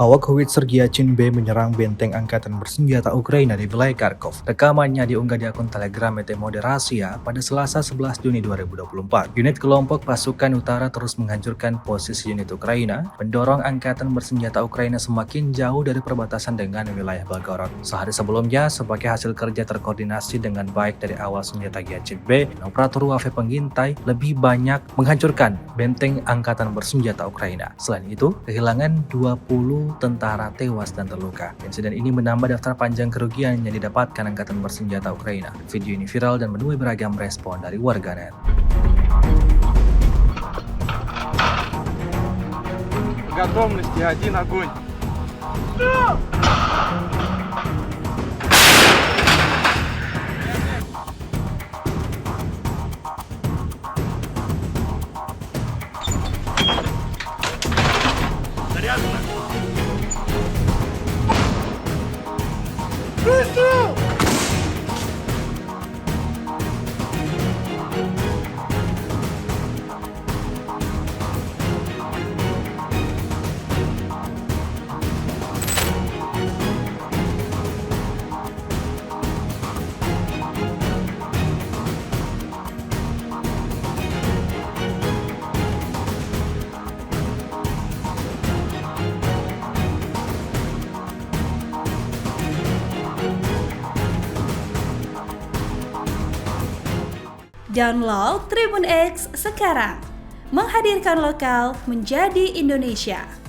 Awak Howitzer Giachin B menyerang benteng angkatan bersenjata Ukraina di wilayah Kharkov. Rekamannya diunggah di akun Telegram Temode Rasia pada Selasa 11 Juni 2024. Unit kelompok pasukan utara terus menghancurkan posisi unit Ukraina, mendorong angkatan bersenjata Ukraina semakin jauh dari perbatasan dengan wilayah Belgorod. Sehari sebelumnya, sebagai hasil kerja terkoordinasi dengan baik dari awal senjata Giachin B, operator UAV pengintai lebih banyak menghancurkan benteng angkatan bersenjata Ukraina. Selain itu, kehilangan 20 tentara tewas dan terluka. Insiden ini menambah daftar panjang kerugian yang didapatkan angkatan bersenjata Ukraina. Video ini viral dan menuai beragam respon dari warganet. Готовности один огонь. Заряжено. Выстрел! Download Tribun X sekarang, menghadirkan lokal menjadi Indonesia.